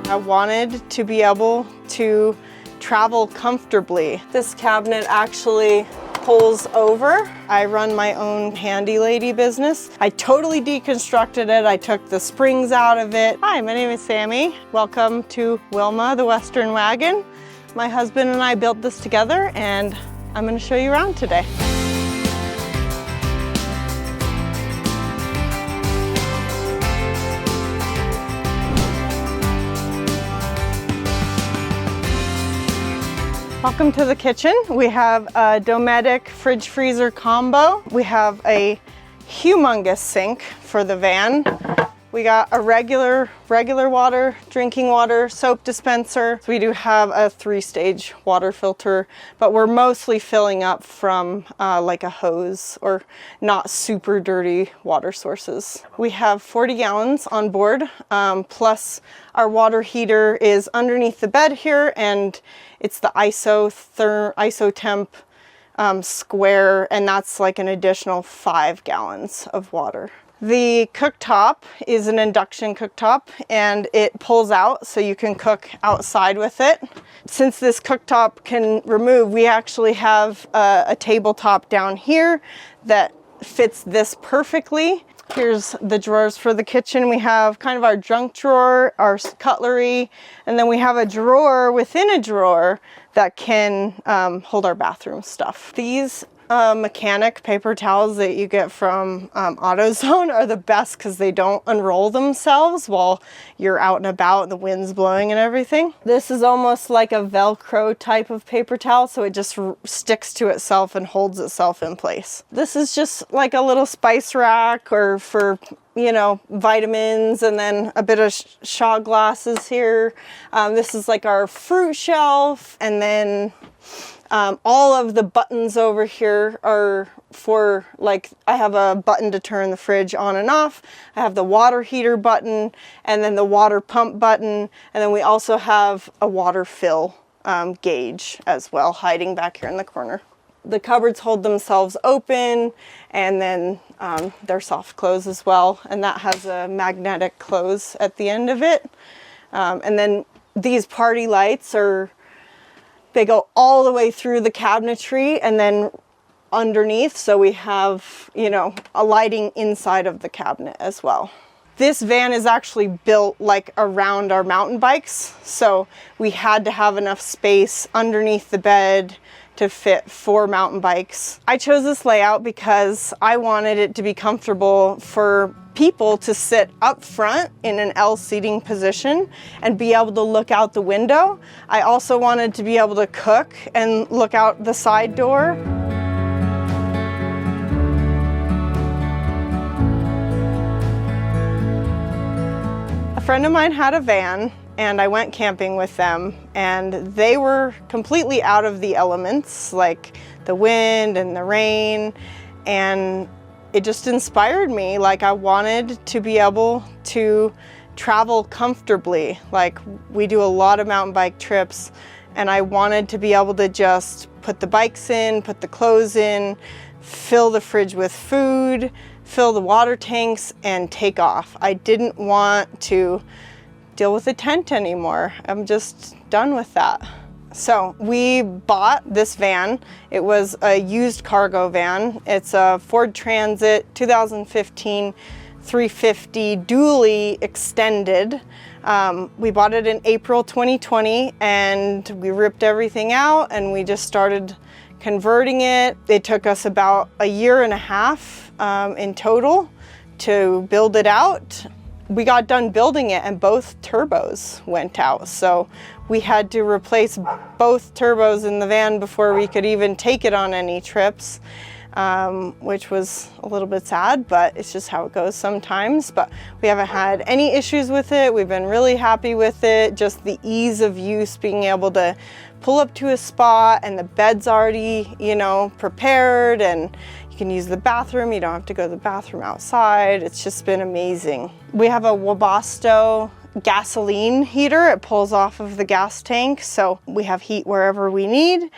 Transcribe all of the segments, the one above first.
I wanted to be able to travel comfortably. This cabinet actually pulls over. I run my own handy lady business. I totally deconstructed it. I took the springs out of it. Hi, my name is Sammy. Welcome to Wilma, the Western Wagon. My husband and I built this together, and I'm going to show you around today. Welcome to the kitchen. We have a Dometic fridge freezer combo. We have a humongous sink for the van. We got a regular water, drinking water, soap dispenser. We do have a 3-stage water filter, but we're mostly filling up from like a hose or not super dirty water sources. We have 40 gallons on board, plus our water heater is underneath the bed here, and it's the ISO temp square, and that's like an additional 5 gallons of water. The cooktop is an induction cooktop, and it pulls out so you can cook outside with it. Since this cooktop can remove, we actually have a tabletop down here that fits this perfectly. Here's the drawers for the kitchen. We have kind of our junk drawer, our cutlery, and then we have a drawer within a drawer that can hold our bathroom stuff. These mechanic paper towels that you get from AutoZone are the best because they don't unroll themselves while you're out and about and the wind's blowing and everything. This is almost like a Velcro type of paper towel, so it just sticks to itself and holds itself in place. This is just like a little spice rack, or for, you know, vitamins, and then a bit of shot glasses here. This is like our fruit shelf, and then all of the buttons over here are for, like, I have a button to turn the fridge on and off. I have the water heater button, and then the water pump button, and then we also have a water fill gauge as well, hiding back here in the corner. The cupboards hold themselves open, and then they're soft close as well, and that has a magnetic close at the end of it. And then these party lights they go all the way through the cabinetry and then underneath, so we have, you know, a lighting inside of the cabinet as well. This van is actually built like around our mountain bikes, so we had to have enough space underneath the bed to fit 4 mountain bikes. I chose this layout because I wanted it to be comfortable for people to sit up front in an L seating position and be able to look out the window. I also wanted to be able to cook and look out the side door. A friend of mine had a van, and I went camping with them, and they were completely out of the elements, like the wind and the rain, and it just inspired me. Like, I wanted to be able to travel comfortably. Like, we do a lot of mountain bike trips, and I wanted to be able to just put the bikes in, put the clothes in, fill the fridge with food, fill the water tanks, and take off. I didn't want to deal with a tent anymore. I'm just done with that. So we bought this van. It was a used cargo van. It's a Ford Transit 2015 350 dually extended. We bought it in April 2020, and we ripped everything out and we just started converting it. It took us about a year and a half in total to build it out. We got done building it and both turbos went out, so we had to replace both turbos in the van before we could even take it on any trips, which was a little bit sad, but it's just how it goes sometimes. But we haven't had any issues with it. We've been really happy with it. Just the ease of use, being able to pull up to a spot and the bed's already, you know, prepared, and you can use the bathroom. You don't have to go to the bathroom outside. It's just been amazing. We have a Webasto gasoline heater. It pulls off of the gas tank, so we have heat wherever we need.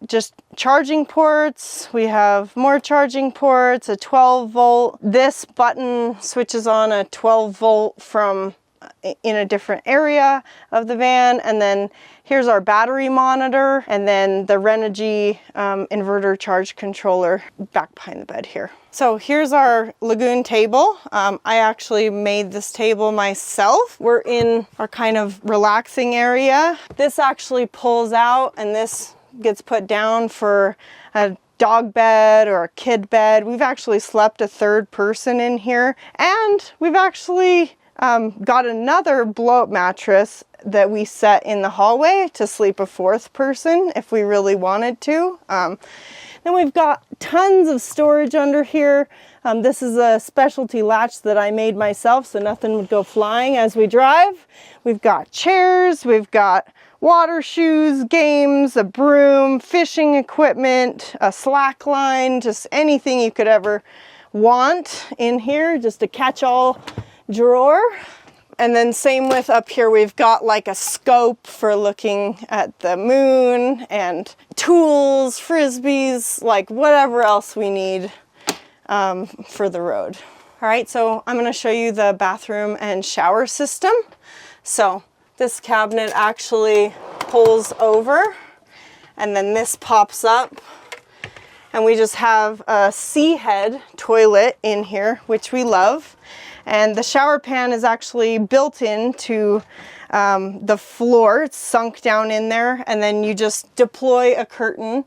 Just charging ports. We have more charging ports, a 12 volt. This button switches on a 12 volt from in a different area of the van. And then here's our battery monitor, and then the Renogy inverter charge controller back behind the bed here. So here's our lagoon table. I actually made this table myself. We're in our kind of relaxing area. This actually pulls out, and this gets put down for a dog bed or a kid bed. We've actually slept a third person in here, and we've actually got another blow-up mattress that we set in the hallway to sleep a fourth person if we really wanted to. Then we've got tons of storage under here. This is a specialty latch that I made myself so nothing would go flying as we drive. We've got chairs, we've got water shoes, games, a broom, fishing equipment, a slack line, just anything you could ever want in here, just a catch-all drawer. And then same with up here, we've got like a scope for looking at the moon, and tools, frisbees, like whatever else we need for the road. All right, so I'm gonna show you the bathroom and shower system. So this cabinet actually pulls over, and then this pops up, and we just have a sea head toilet in here, which we love. And the shower pan is actually built into the floor. It's sunk down in there, and then you just deploy a curtain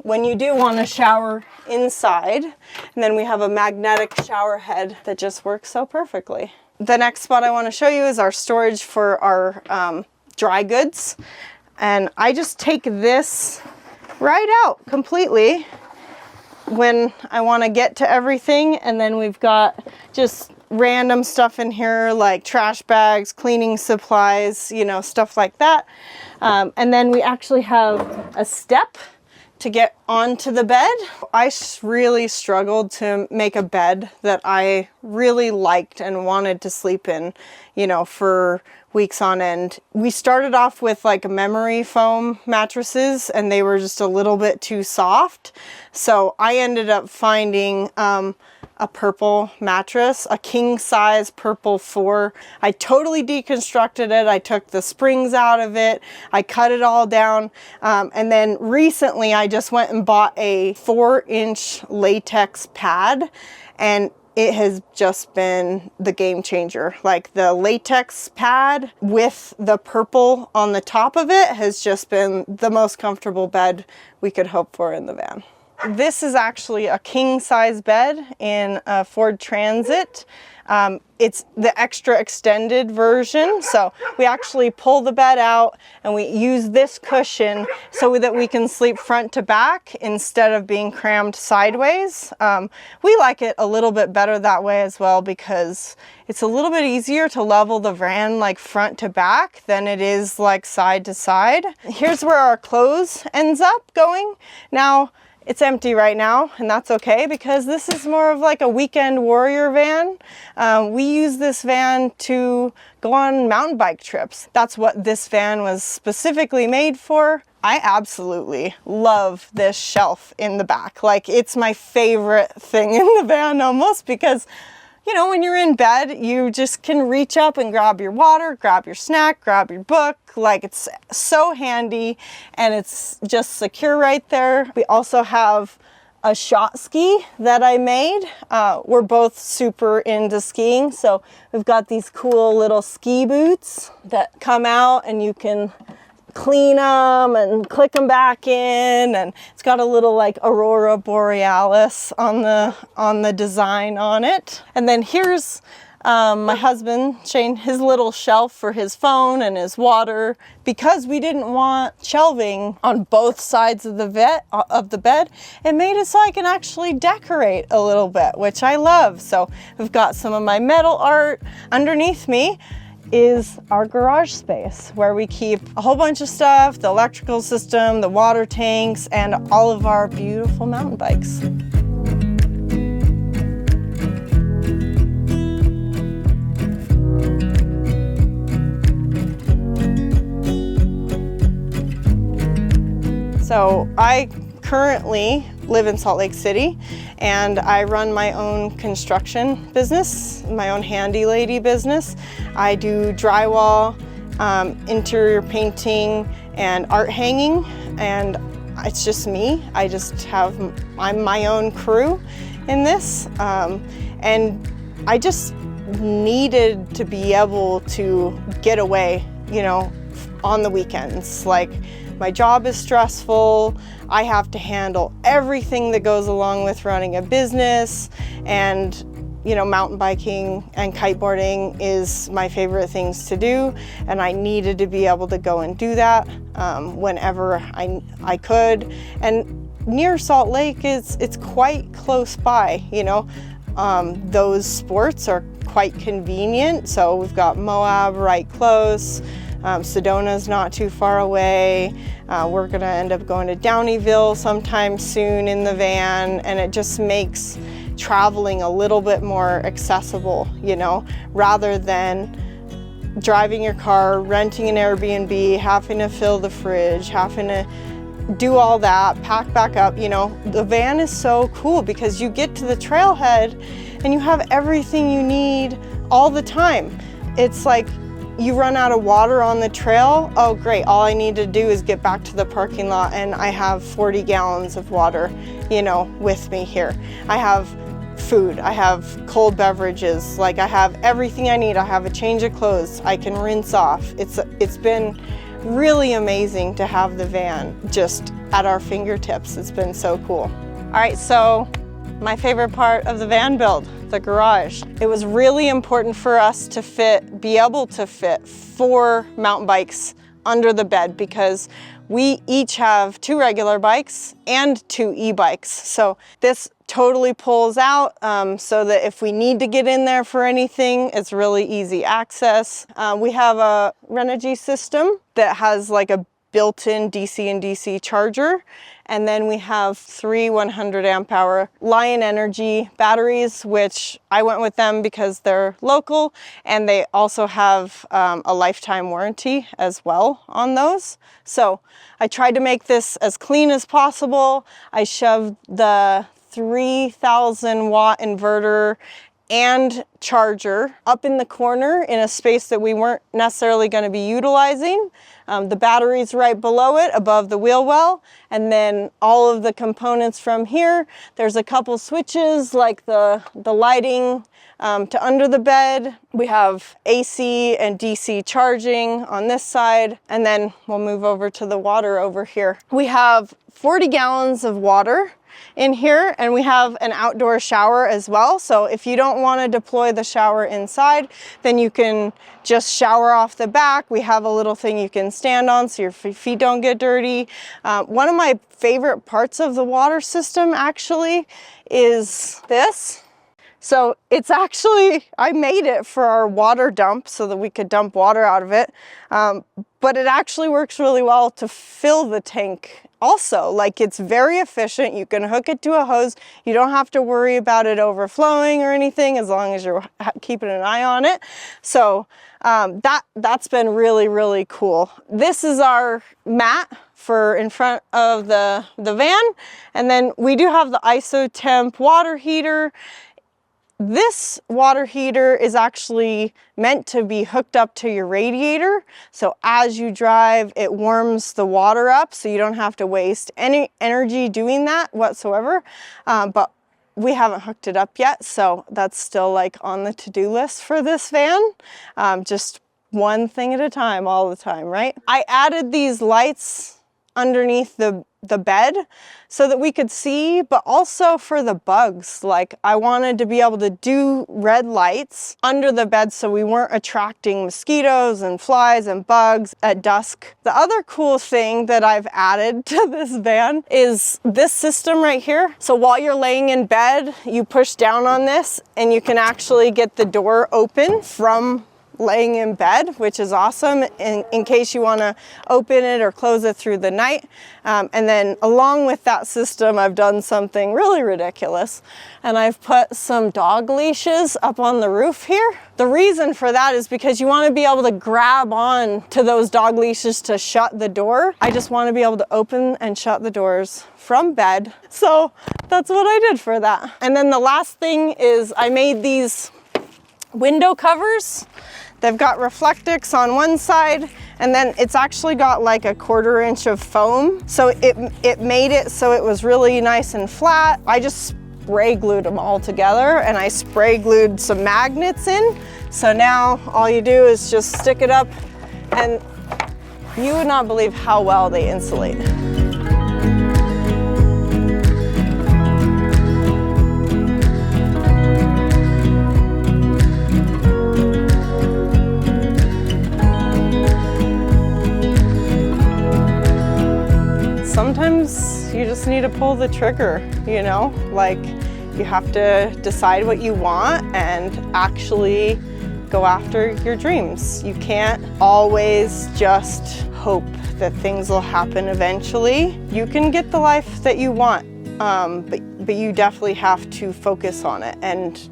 when you do want to shower inside. And then we have a magnetic shower head that just works so perfectly. The next spot I want to show you is our storage for our dry goods. And I just take this right out completely when I want to get to everything. And then we've got just random stuff in here like trash bags, cleaning supplies, you know, stuff like that. And then we actually have a step to get onto the bed. I really struggled to make a bed that I really liked and wanted to sleep in, you know, for weeks on end. We started off with like memory foam mattresses, and they were just a little bit too soft. So I ended up finding a purple mattress, a king size purple 4. I totally deconstructed it. I took the springs out of it. I cut it all down. And then recently I just went and bought a 4-inch latex pad, and it has just been the game changer. Like the latex pad with the purple on the top of it has just been the most comfortable bed we could hope for in the van. This is actually a king size bed in a Ford Transit. It's the extra extended version. So we actually pull the bed out and we use this cushion so that we can sleep front to back instead of being crammed sideways. We like it a little bit better that way as well, because it's a little bit easier to level the van like front to back than it is like side to side. Here's where our clothes ends up going. Now, it's empty right now, and that's okay, because this is more of like a weekend warrior van. We use this van to go on mountain bike trips. That's what this van was specifically made for. I absolutely love this shelf in the back. Like, it's my favorite thing in the van almost, because you know, when you're in bed, you just can reach up and grab your water, grab your snack, grab your book. Like, it's so handy, and it's just secure right there. We also have a shot ski that I made. We're both super into skiing, so we've got these cool little ski boots that come out, and you can clean them and click them back in, and it's got a little like Aurora Borealis on the design on it. And then here's my husband Shane, his little shelf for his phone and his water, because we didn't want shelving on both sides of the bed. It made it so I can actually decorate a little bit, which I love. So we've got some of my metal art. Underneath me is our garage space, where we keep a whole bunch of stuff, the electrical system, the water tanks, and all of our beautiful mountain bikes. So I currently live in Salt Lake City, and I run my own construction business, my own handy lady business. I do drywall, interior painting, and art hanging, and it's just me. I'm my own crew in this, and I just needed to be able to get away, you know, on the weekends. Like, my job is stressful. I have to handle everything that goes along with running a business, and you know, mountain biking and kiteboarding is my favorite things to do, and I needed to be able to go and do that whenever I could. And near Salt Lake, it's quite close by, you know. Those sports are quite convenient. So we've got Moab right close. Sedona's not too far away. We're gonna end up going to Downeyville sometime soon in the van, and it just makes traveling a little bit more accessible, you know, rather than driving your car, renting an Airbnb, having to fill the fridge, having to do all that, pack back up. You know, the van is so cool because you get to the trailhead and you have everything you need all the time. It's like, you run out of water on the trail, oh great, all I need to do is get back to the parking lot and I have 40 gallons of water, you know, with me here. I have food, I have cold beverages, like I have everything I need. I have a change of clothes, I can rinse off. It's been really amazing to have the van just at our fingertips. It's been so cool. All right, so my favorite part of the van build, the garage. It was really important for us to be able to fit 4 mountain bikes under the bed, because we each have 2 regular bikes and 2 e-bikes. So this totally pulls out so that if we need to get in there for anything, it's really easy access. We have a Renogy system that has like a built-in DC and DC charger. And then we have 3 100 amp hour Lion Energy batteries, which I went with them because they're local, and they also have a lifetime warranty as well on those. So I tried to make this as clean as possible. I shoved the 3,000 watt inverter and charger up in the corner in a space that we weren't necessarily going to be utilizing. The battery's right below it, above the wheel well, and then all of the components from here. There's a couple switches like the lighting to under the bed. We have AC and DC charging on this side, and then we'll move over to the water over here. We have 40 gallons of water in here, and we have an outdoor shower as well. So if you don't want to deploy the shower inside, then you can just shower off the back. We have a little thing you can stand on so your feet don't get dirty. One of my favorite parts of the water system actually is this. So it's actually, I made it for our water dump so that we could dump water out of it. But it actually works really well to fill the tank also. Like, it's very efficient. You can hook it to a hose. You don't have to worry about it overflowing or anything, as long as you're keeping an eye on it. So that's been really, really cool. This is our mat for in front of the van. And then we do have the IsoTemp water heater. This water heater is actually meant to be hooked up to your radiator. So as you drive, it warms the water up, so you don't have to waste any energy doing that whatsoever. But we haven't hooked it up yet, so that's still like on the to-do list for this van. Just one thing at a time, all the time, right? I added these lights underneath the bed so that we could see, but also for the bugs. Like, I wanted to be able to do red lights under the bed so we weren't attracting mosquitoes and flies and bugs at dusk. The other cool thing that I've added to this van is this system right here. So while you're laying in bed, you push down on this and you can actually get the door open from laying in bed, which is awesome in case you want to open it or close it through the night. And then along with that system, I've done something really ridiculous, and I've put some dog leashes up on the roof here. The reason for that is because you want to be able to grab on to those dog leashes to shut the door. I just want to be able to open and shut the doors from bed. So that's what I did for that. And then the last thing is I made these window covers. They've got Reflectix on one side, and then it's actually got like a 1/4 inch of foam. So it made it so it was really nice and flat. I just spray glued them all together, and I spray glued some magnets in. So now all you do is just stick it up, and you would not believe how well they insulate. Sometimes you just need to pull the trigger, you know? Like, you have to decide what you want and actually go after your dreams. You can't always just hope that things will happen eventually. You can get the life that you want, but you definitely have to focus on it and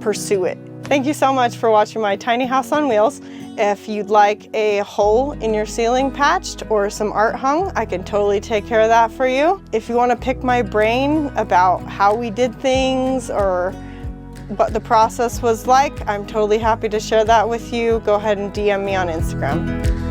pursue it. Thank you so much for watching my tiny house on wheels. If you'd like a hole in your ceiling patched or some art hung, I can totally take care of that for you. If you want to pick my brain about how we did things or what the process was like, I'm totally happy to share that with you. Go ahead and DM me on Instagram.